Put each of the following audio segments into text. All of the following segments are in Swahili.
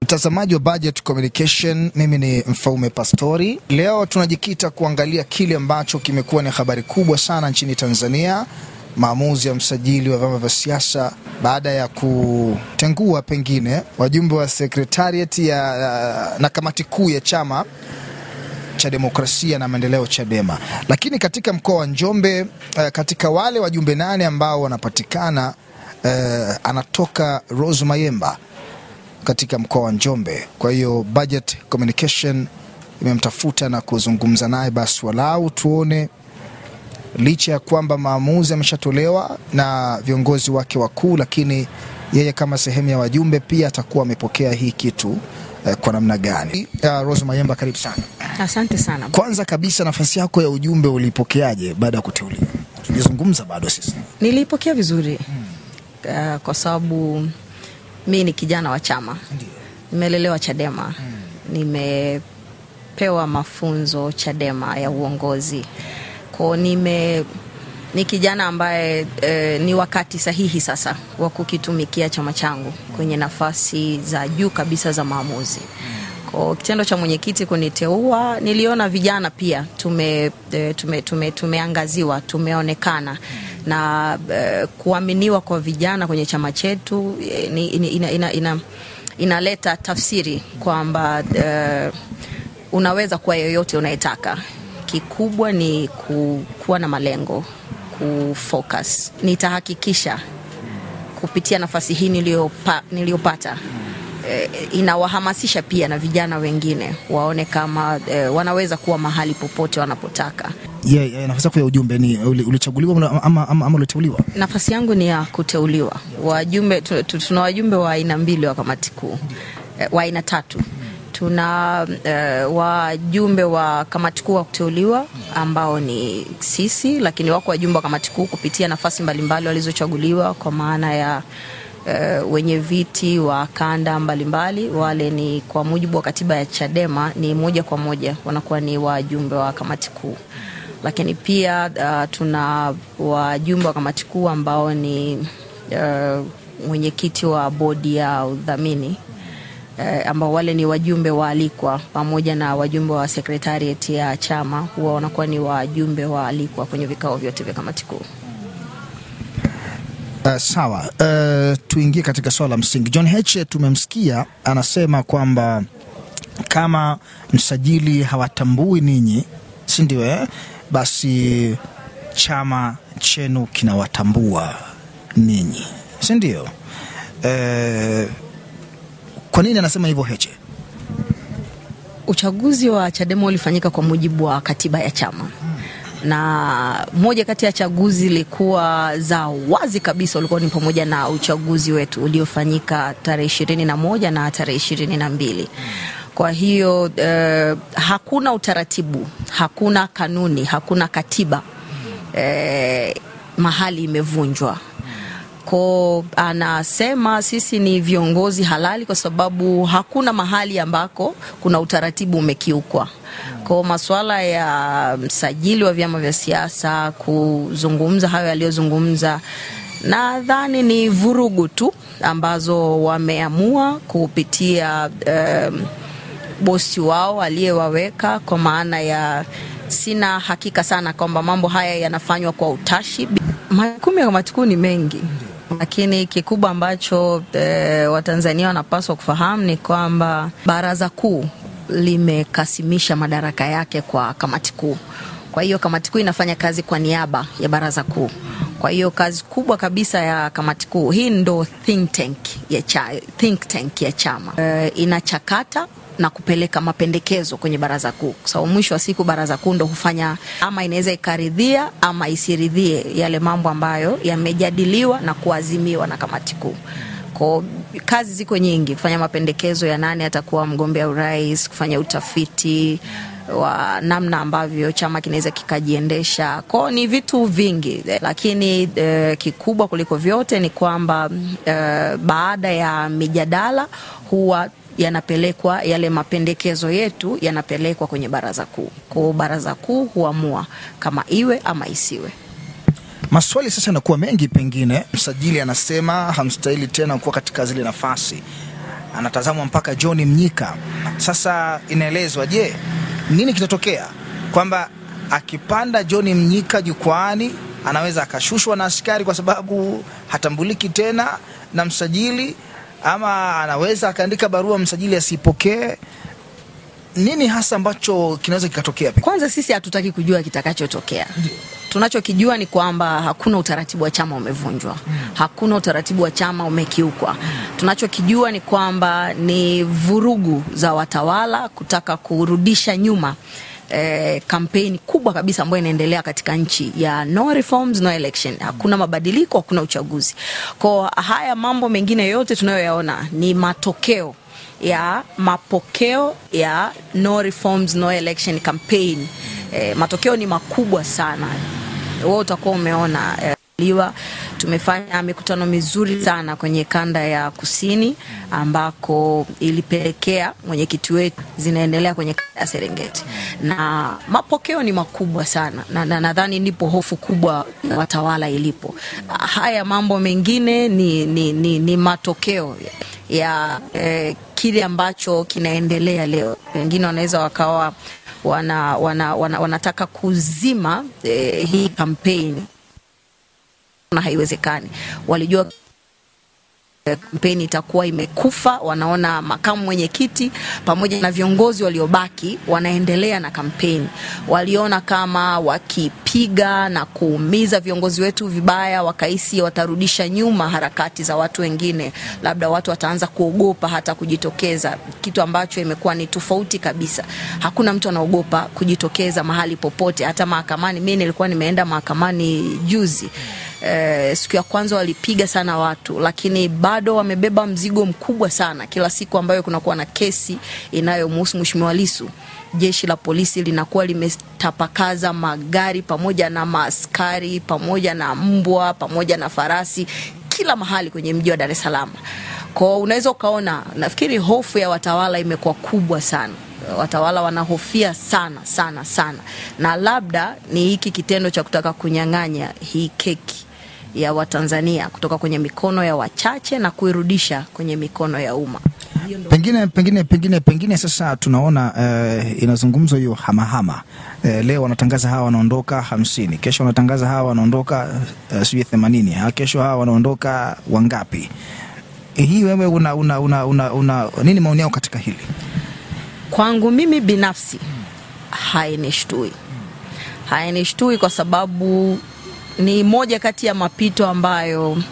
Mtazamaji wa Budget Communication, mimi ni Mfaume Pastori. Leo tunajikita kuangalia kile ambacho kimekuwa ni habari kubwa sana nchini Tanzania, maamuzi ya msajili wa vyama vya siasa baada ya kutengua pengine wajumbe wa secretariat na kamati kuu ya chama cha demokrasia na maendeleo Chadema. Lakini katika mkoa wa Njombe, katika wale wajumbe 8 ambao wanapatikana, anatoka Rose Mayemba katika mkoa wa Njombe. Kwa hiyo Budget Communication imemtafuta na kuzungumza naye, basi walau tuone, licha ya kwamba maamuzi yameshatolewa na viongozi wake wakuu, lakini yeye kama sehemu ya wajumbe pia atakuwa amepokea hii kitu kwa namna gani. Rose Mayemba, karibu sana. Asante sana. Kwanza kabisa, nafasi yako ya ujumbe ulipokeaje baada ya kuteuliwa? Tujizungumza bado sisi. Nilipokea vizuri. Kwa sababu mimi ni kijana wa chama. Nimelelewa Chadema. Nimepewa mafunzo Chadema ya uongozi. Kwa ni kijana ambaye ni wakati sahihi sasa wa kukitumikia chama changu kwenye nafasi za juu kabisa za maamuzi. Kwa kitendo cha mwenyekiti kuniteua, niliona vijana pia tumeangaziwa, tumeonekana, na kuaminiwa kwa vijana kwenye chama chetu inaleta tafsiri kwamba unaweza kuwa yoyote unayetaka. Kikubwa ni kuwa na malengo, kufocus. Nitahakikisha kupitia nafasi hii niliyopata inawahamasisha pia na vijana wengine waone kama wanaweza kuwa mahali popote wanapotaka. Nafasi yako ya ujumbe ni ulichaguliwa ama uliteuliwa? Nafasi yangu ni ya kuteuliwa. Wajumbe tuna wajumbe wa aina 2 wa kamati kuu, wa aina 3. Tuna wajumbe wa kamati kuu wa kuteuliwa ambao ni sisi, lakini wako wajumbe wa kamati kuu kupitia nafasi mbalimbali walizochaguliwa, kwa maana ya wenye viti wa kanda mbalimbali. Wale ni kwa mujibu wa katiba ya Chadema ni moja kwa moja wanakuwa ni wajumbe wa kamati kuu. Lakini pia tuna wajumbe wa kamati kuu ambao ni mwenyekiti wa bodi ya udhamini, ambao wale ni wajumbe waalikwa, pamoja na wajumbe wa secretariat ya chama, huwa wanakuwa ni wajumbe waalikwa kwenye vikao vyote vya kamati kuu. Sawa. Tuingie katika swala msingi. John Heche tumemsikia anasema kwamba kama msajili hawatambui ninyi, si ndio, basi chama chenu kinawatambua ninyi, si ndio? Kwa nini anasema hivyo Heche? Uchaguzi wa Chadema ulifanyika kwa mujibu wa katiba ya chama. Na moja kati ya chaguzi ilikuwa za wazi kabisa, ulikuwa ni pamoja na uchaguzi wetu uliofanyika tarehe 21 na tarehe 22. Kwa hiyo hakuna utaratibu, hakuna kanuni, hakuna katiba mahali imevunjwa. Kwa anasema sisi ni viongozi halali kwa sababu hakuna mahali ambako kuna utaratibu umekiukwa. Kwa masuala ya msajili wa vyama vya siasa kuzungumza hayo aliyozungumza, nadhani ni vurugu tu ambazo wameamua kupitia bosi wao aliyewaweka, kwa maana ya sina hakika sana kwamba mambo haya yanafanywa kwa utashi. Majukumu ya kamati kuu ni mengi, lakini kikubwa ambacho Watanzania wanapaswa kufahamu ni kwamba baraza kuu limekasimisha madaraka yake kwa kamati kuu. Kwa hiyo kamati kuu inafanya kazi kwa niaba ya baraza kuu. Kwa hiyo kazi kubwa kabisa ya kamati kuu hii ndo think tank ya chama. Inachakata na kupeleka mapendekezo kwenye baraza kuu. Kwa sababu mwisho wa siku baraza kuu ndo hufanya, ama inaweza ikaridhia ama isiridhie yale mambo ambayo yamejadiliwa na kuazimiwa na kamati kuu. Kwa kazi ziko nyingi, kufanya mapendekezo ya nani atakuwa mgombea urais, kufanya utafiti wa namna ambavyo chama kinaweza kikajiendesha. Kwa ni vitu vingi, lakini kikubwa kuliko vyote ni kwamba baada ya mijadala huwa yanapelekwa yale mapendekezo yetu, yanapelekwa kwenye baraza kuu. Kwa baraza kuu huamua kama iwe ama isiwe. Maswali sasa yanakuwa mengi, pengine msajili anasema hamstahili tena kuwa katika zile nafasi, anatazamwa mpaka John Mnyika. Sasa inaelezwa, je, nini kitatokea? Kwamba akipanda John Mnyika jukwaani anaweza akashushwa na askari kwa sababu hatambuliki tena na msajili, ama anaweza akaandika barua msajili asipokee? Nini hasa ambacho kinaweza kikatokea? Kwanza sisi hatutaki kujua kitakachotokea. Tunachokijua ni kwamba hakuna utaratibu wa chama umevunjwa. Hakuna utaratibu wa chama umekiukwa. Tunachokijua ni kwamba ni vurugu za watawala kutaka kurudisha nyuma kampeni kubwa kabisa ambayo inaendelea katika nchi ya no reforms no election. Hakuna mabadiliko, hakuna uchaguzi. Kwa haya mambo mengine yote tunayoyaona ni matokeo ya mapokeo ya no reforms no election campaign. Matokeo ni makubwa sana. Wewe utakuwa umeona tumefanya mikutano mizuri sana kwenye kanda ya kusini ambako ilipelekea mwenyekiti wetu zinaendelea kwenye kanda ya Serengeti, na mapokeo ni makubwa sana, na nadhani ndipo hofu kubwa ya watawala ilipo. Haya mambo mengine ni matokeo ya kile ambacho kinaendelea leo. Wengine wanaweza wakawa wanataka kuzima hii kampeni, na haiwezekani. Walijua kampeni itakuwa imekufa. Wanaona makamu mwenyekiti pamoja na viongozi waliobaki wanaendelea na kampeni. Waliona kama wakipiga na kuumiza viongozi wetu vibaya, wakaisi watarudisha nyuma harakati za watu wengine, labda watu wataanza kuogopa hata kujitokeza, kitu ambacho imekuwa ni tofauti kabisa. Hakuna mtu anaogopa kujitokeza mahali popote, hata mahakamani. Mimi nilikuwa nimeenda mahakamani juzi. Siku ya kwanza walipiga sana watu, lakini bado wamebeba mzigo mkubwa sana. Kila siku ambayo kunakuwa na kesi inayomhusu Mheshimiwa Lissu, jeshi la polisi linakuwa limetapakaza magari pamoja na maaskari pamoja na mbwa pamoja na farasi kila mahali kwenye mji wa Dar es Salaam. Kwa unaweza ukaona, nafikiri hofu ya watawala imekuwa kubwa sana. Watawala wanahofia sana, na labda ni hiki kitendo cha kutaka kunyang'anya hii keki ya Watanzania kutoka kwenye mikono ya wachache na kuirudisha kwenye mikono ya umma. Pengine sasa tunaona inazungumzwa hiyo hamahama. Leo wanatangaza hawa wanaondoka 50, kesho wanatangaza hawa wanaondoka 80, kesho hawa wanaondoka wangapi? Hii wewe una nini maoni yako katika hili? Kwangu mimi binafsi hainishtui kwa sababu ni moja kati ya mapito ambayo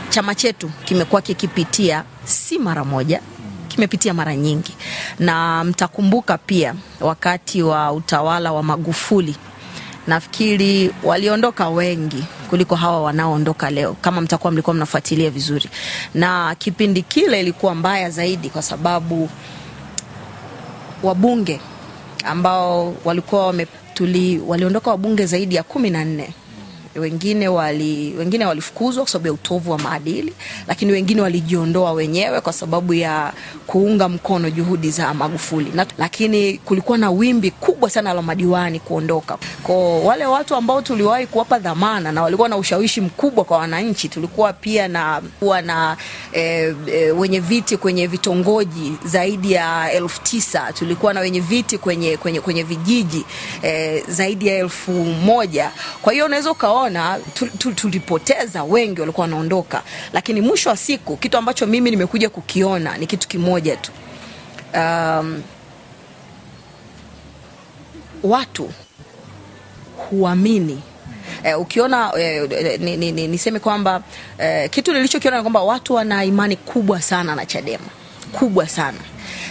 chama chetu kimekuwa kikipitia, si mara moja, kimepitia mara nyingi. Na mtakumbuka pia wakati wa utawala wa Magufuli, nafikiri waliondoka wengi kuliko hawa wanaoondoka leo, kama mlikuwa mnafuatilia vizuri. Na kipindi kile ilikuwa mbaya zaidi kwa sababu wabunge ambao walikuwa waliondoka wabunge zaidi ya 14. Wengine walifukuzwa kwa sababu ya utovu wa maadili, lakini wengine walijiondoa wenyewe kwa sababu ya kuunga mkono juhudi za Magufuli. Lakini kulikuwa na wimbi kubwa sana la madiwani kuondoka. Kwa wale watu ambao tuliwahi kuwapa dhamana na walikuwa na ushawishi mkubwa kwa wananchi, tulikuwa pia na wenye viti kwenye vitongoji zaidi ya 9,000, tulikuwa na wenye viti kwenye vijiji zaidi ya 1,000. Kwa hiyo unaweza ukaona tulipoteza wengi walikuwa wanaondoka, lakini mwisho wa siku kitu ambacho mimi nimekuja kukiona ni kitu kimoja tu. Watu huamini. Ukiona niseme kwamba kitu nilichokiona ni kwamba watu wana imani kubwa sana na Chadema, kubwa sana.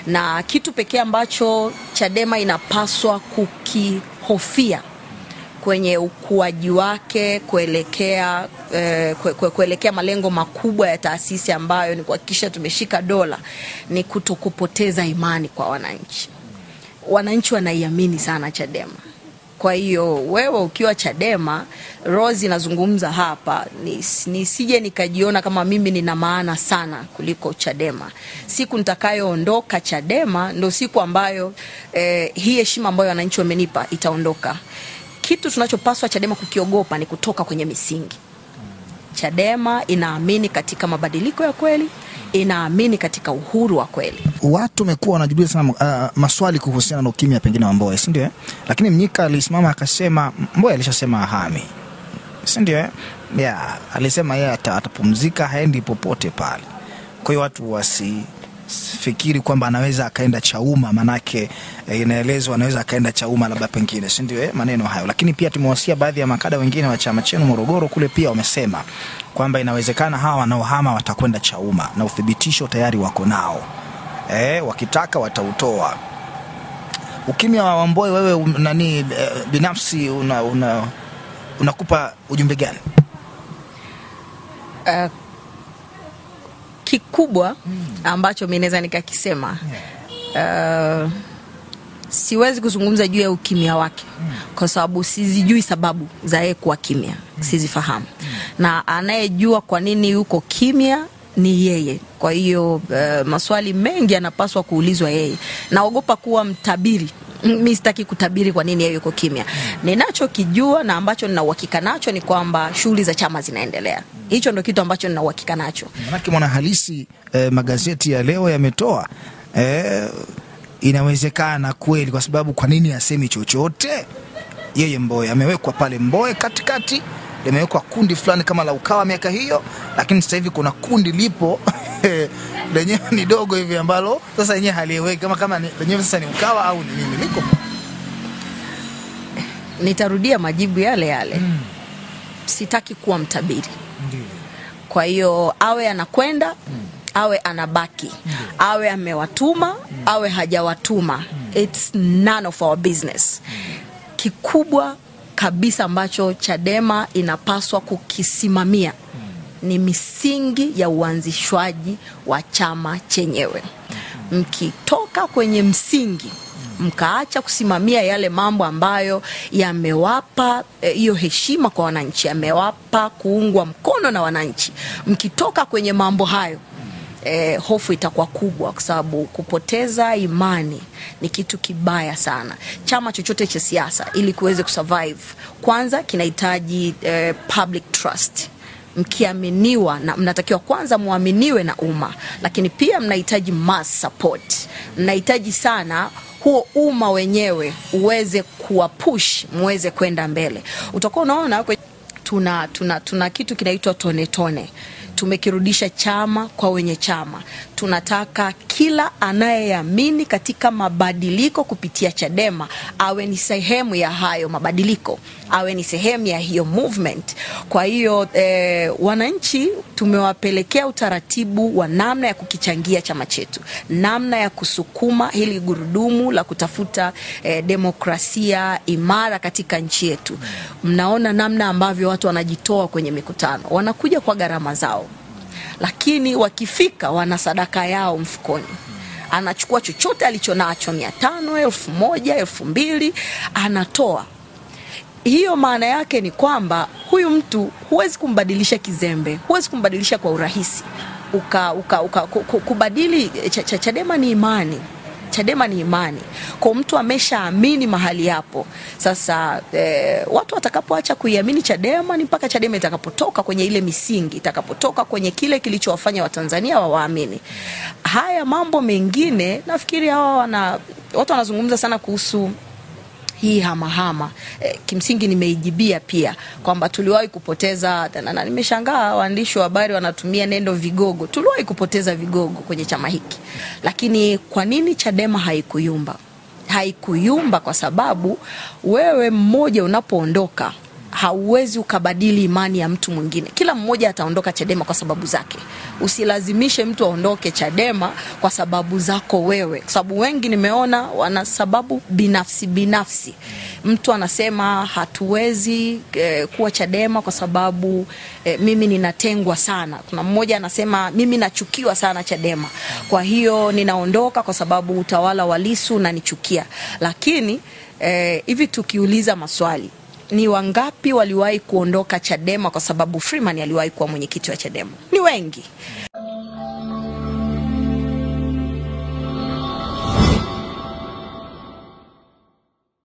Na kitu pekee ambacho Chadema inapaswa kukihofia kwenye ukuaji wake kuelekea malengo makubwa ya taasisi ambayo ni kuhakikisha tumeshika dola, ni kutokupoteza imani kwa wananchi. Wananchi wanaiamini sana Chadema. Kwa hiyo wewe ukiwa Chadema, Rose nazungumza hapa, nisije nikajiona kama mimi nina maana sana kuliko Chadema. Siku nitakayoondoka Chadema ndo siku ambayo hii heshima ambayo wananchi wamenipa itaondoka. kitu tunachopaswa Chadema kukiogopa ni kutoka kwenye misingi. Chadema inaamini katika mabadiliko ya kweli, inaamini katika uhuru wa kweli. Watu wamekuwa wanajiuliza sana maswali kuhusiana na ukimya pengine wa Mbowe, si ndio? Lakini Mnyika alisimama akasema Mbowe alishasema ahami, si ndio? Alisema yeye atapumzika, haendi popote pale. Kwa hiyo watu wasifikiri kwamba anaweza akaenda Chauma, manake inaelezwa anaweza akaenda Chauma labda pengine, si ndio? Maneno hayo. Lakini pia tumewasikia baadhi ya makada wengine wa chama chenu Morogoro kule pia wamesema kwamba inawezekana hawa wanaohama watakwenda Chauma na uthibitisho tayari wako nao. Wakitaka watautoa. Ukimya wa Mbowe wewe binafsi unakupa ujumbe gani? Kikubwa ambacho mimi naweza nikakisema, siwezi kuzungumza juu ya ukimya wake kwa sababu sizijui sababu za yeye kuwa kimya, sizifahamu. Na anayejua kwa nini yuko kimya ni yeye. Kwa hiyo maswali mengi yanapaswa kuulizwa yeye. Naogopa kuwa mtabiri. Mimi sitaki kutabiri kwa nini yeye yuko kimya. Ninachokijua na ambacho nina uhakika nacho ni kwamba shughuli za chama zinaendelea. Hicho ndio kitu ambacho nina uhakika nacho. Maana Mwanahalisi magazeti ya leo yametoa inawezekana kweli, kwa sababu kwa nini asemi chochote? Yeye Mbowe amewekwa pale, Mbowe katikati limewekwa kundi fulani kama la Ukawa miaka hiyo, lakini sasa hivi kuna kundi lipo lenyewe ni dogo hivi ambalo sasa yenyewe halieleweki kama lenyewe sasa ni Ukawa au ni nini. Nitarudia majibu yale yale. Sitaki kuwa mtabiri. Kwa hiyo awe anakwenda, awe anabaki, awe amewatuma, awe hajawatuma, it's none of our business. Kikubwa kabisa ambacho Chadema inapaswa kukisimamia ni misingi ya uanzishwaji wa chama chenyewe. Mkitoka kwenye msingi, mkaacha kusimamia yale mambo ambayo yamewapa hiyo heshima kwa wananchi, yamewapa kuungwa mkono na wananchi, mkitoka kwenye mambo hayo, hofu itakuwa kubwa, kwa sababu kupoteza imani ni kitu kibaya sana. Chama chochote cha siasa ili kuweze kusurvive, kwanza kinahitaji public trust. Mkiaminiwa, na mnatakiwa kwanza muaminiwe na umma, lakini pia mnahitaji mass support. Mnahitaji sana huo umma wenyewe uweze kuwapush muweze kwenda mbele. Utakuwa unaona tuna kitu kinaitwa tone tone. Tumekirudisha chama kwa wenye chama. Tunataka kila anayeamini katika mabadiliko kupitia Chadema awe ni sehemu ya hayo mabadiliko, awe ni sehemu ya hiyo movement. Kwa hiyo wananchi tumewapelekea utaratibu wa namna ya kukichangia chama chetu, namna ya kusukuma hili gurudumu la kutafuta demokrasia imara katika nchi yetu. Mnaona namna ambavyo watu wanajitoa kwenye mikutano, wanakuja kwa gharama zao, lakini wakifika wana sadaka yao mfukoni. Anachukua chochote alichonacho, 500, 1000, 2000 anatoa. Hiyo maana yake ni kwamba huyu mtu huwezi kumbadilisha kizembe, huwezi kumbadilisha kwa urahisi. Kubadili Chadema ni imani. Chadema ni imani. Kwa mtu ameshaamini mahali hapo. Sasa watu watakapoacha kuiamini Chadema ni mpaka Chadema itakapotoka kwenye ile misingi, itakapotoka kwenye kile kilichowafanya Watanzania waamini. Haya mambo mengine nafikiri watu wanazungumza sana kuhusu hii hamahama. Kimsingi nimeijibia pia kwamba tuliwahi kupoteza, na nimeshangaa waandishi wa habari wanatumia neno vigogo. Tuliwahi kupoteza vigogo kwenye chama hiki. Lakini kwa nini Chadema haikuyumba? Haikuyumba kwa sababu wewe mmoja unapoondoka hauwezi ukabadili imani ya mtu mwingine. Kila mmoja ataondoka Chadema kwa sababu zake. Usilazimishe mtu aondoke Chadema kwa sababu zako wewe, kwa sababu wengi nimeona wana sababu binafsi. Mtu anasema hatuwezi kuwa Chadema kwa sababu mimi ninatengwa sana. Kuna mmoja anasema mimi nachukiwa sana Chadema, kwa hiyo ninaondoka kwa sababu utawala wa Lissu unanichukia. Lakini hivi tukiuliza maswali, ni wangapi waliwahi kuondoka Chadema kwa sababu Freeman aliwahi kuwa mwenyekiti wa Chadema? Ni wengi.